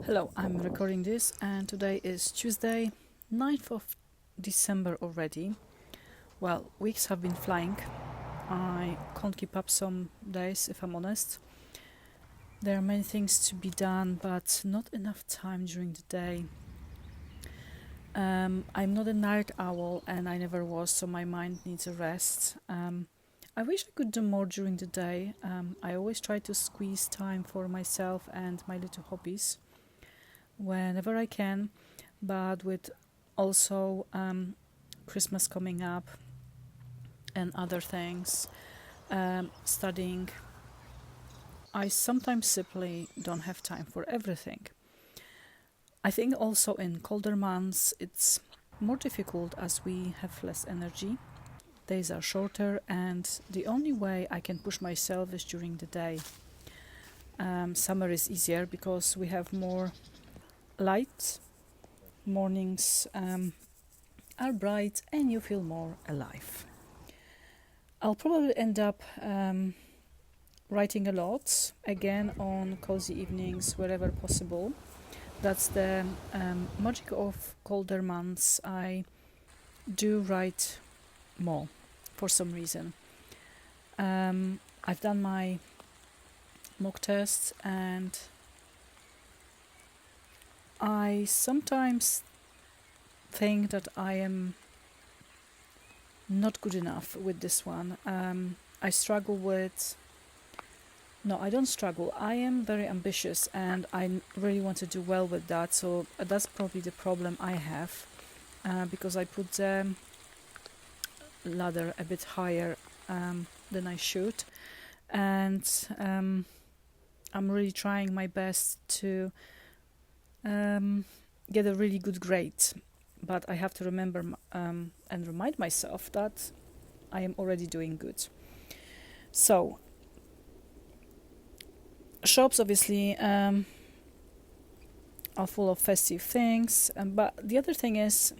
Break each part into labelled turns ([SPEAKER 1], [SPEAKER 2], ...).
[SPEAKER 1] Hello, I'm recording this, and today is Tuesday, 9th of December already. Well, weeks have been flying. I can't keep up some days, if I'm honest. There are many things to be done, but not enough time during the day. I'm not a night owl, and I never was, so my mind needs a rest. I wish I could do more during the day. I always try to squeeze time for myself and my little hobbies whenever I can, but with also Christmas coming up and other things, studying, I sometimes simply don't have time for everything. I think also in colder months it's more difficult as we have less energy. Days are shorter, and the only way I can push myself is during the day. Summer is easier because we have more light. Mornings are bright and you feel more alive. I'll probably end up writing a lot again on cozy evenings wherever possible. That's the magic of colder months. I do write more for some reason. I've done my mock tests, and I sometimes think that I am not good enough with this one. I struggle with. No, I don't struggle. I am very ambitious and I really want to do well with that. So that's probably the problem I have, because I put the ladder a bit higher than I should. And I'm really trying my best to get a really good grade. But I have to remember and remind myself that I am already doing good. So, shops obviously are full of festive things, but the other thing is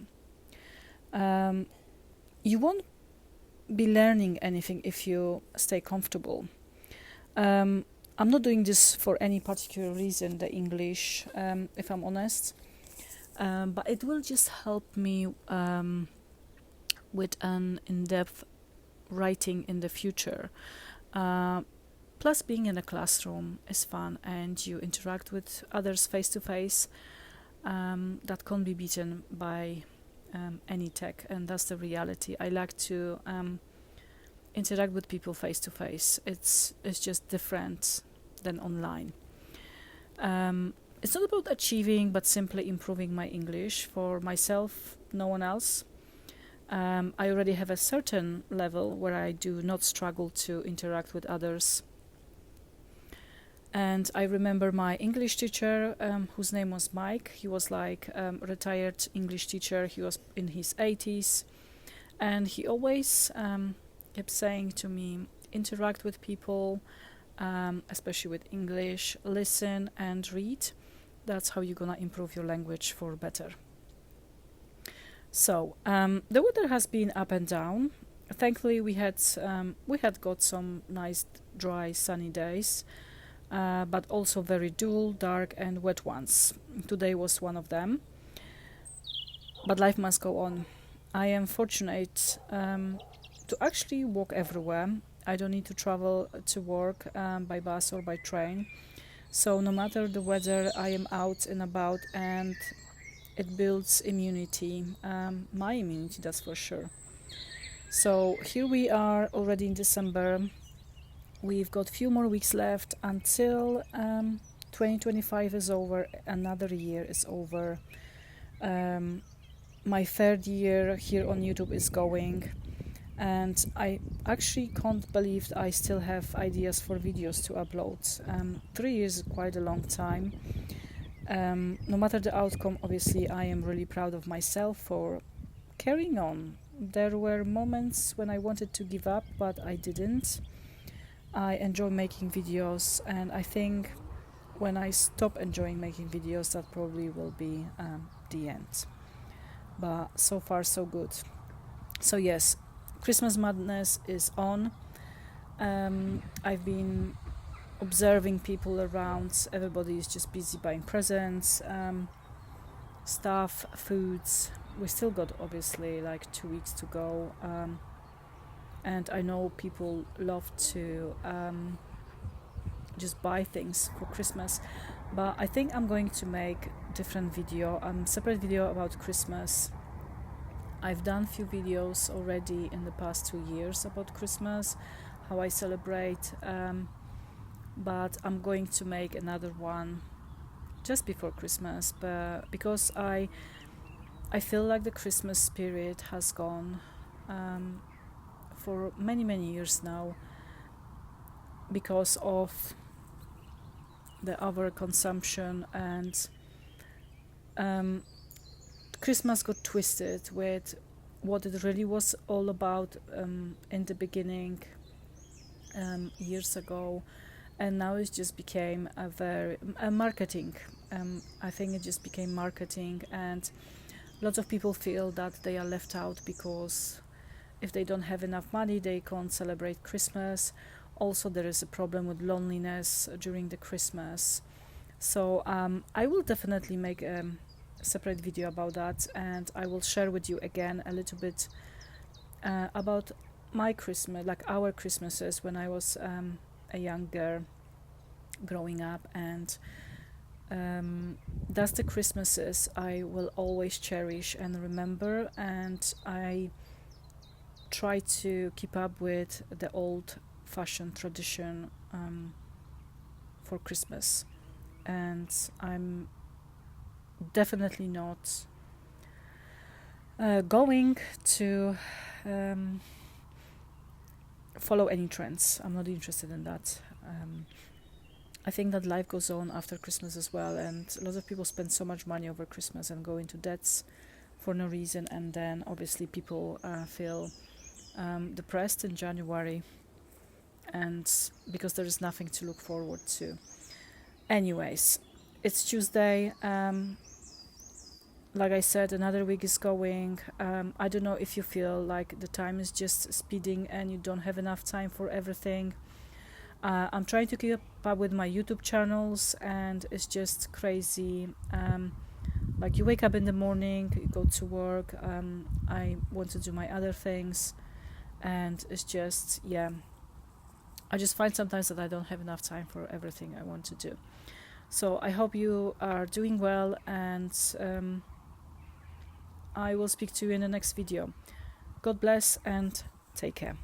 [SPEAKER 1] you won't be learning anything if you stay comfortable. I'm not doing this for any particular reason, the English, if I'm honest, but it will just help me with an in-depth writing in the future. Plus, being in a classroom is fun, and you interact with others face to face. That can't be beaten by any tech, and that's the reality. I like to interact with people face to face. It's just different than online. It's not about achieving, but simply improving my English for myself, no one else. I already have a certain level where I do not struggle to interact with others. And I remember my English teacher, whose name was Mike. He was like a retired English teacher. He was in his 80s. And he always kept saying to me, interact with people, especially with English, listen and read. That's how you're gonna improve your language for better. So the weather has been up and down. Thankfully, we had got some nice, dry, sunny days, but also very dull, dark, and wet ones. Today was one of them. But life must go on. I am fortunate to actually walk everywhere. I don't need to travel to work by bus or by train. So no matter the weather, I am out and about, and it builds immunity, my immunity, that's for sure. So here we are already in December. We've got few more weeks left until 2025 is over, another year is over. My third year here on YouTube is going, and I actually can't believe I still have ideas for videos to upload. 3 years is quite a long time. No matter the outcome, obviously, I am really proud of myself for carrying on. There were moments when I wanted to give up, but I didn't. I enjoy making videos, and I think when I stop enjoying making videos, that probably will be the end. But so far, so good. So Christmas madness is on. I've been observing people around. Everybody is just busy buying presents, stuff, foods. We still got obviously like 2 weeks to go, and I know people love to just buy things for Christmas, but I think I'm going to make different video, separate video about Christmas. I've done few videos already in the past 2 years about Christmas, how I celebrate, but I'm going to make another one just before Christmas, but because I feel like the Christmas spirit has gone for many years now because of the overconsumption, and Christmas got twisted with what it really was all about in the beginning, years ago, and now it just became a marketing. I think it just became marketing, and lots of people feel that they are left out because if they don't have enough money, they can't celebrate Christmas. Also, there is a problem with loneliness during the Christmas. So I will definitely make a separate video about that, and I will share with you again a little bit about my Christmas, like our Christmases when I was a young girl growing up, and that's the Christmases I will always cherish and remember, and I try to keep up with the old fashioned tradition for Christmas, and I'm definitely not going to follow any trends. I'm not interested in that. I think that life goes on after Christmas as well, and a lot of people spend so much money over Christmas and go into debts for no reason, and then obviously people feel depressed in January, and because there is nothing to look forward to. Anyways, it's Tuesday. Like I said, another week is going. I don't know if you feel like the time is just speeding and you don't have enough time for everything. I'm trying to keep up with my YouTube channels, and it's just crazy. Like, you wake up in the morning, you go to work, I want to do my other things, and it's just, yeah, I just find sometimes that I don't have enough time for everything I want to do. So I hope you are doing well, and I will speak to you in the next video. God bless and take care.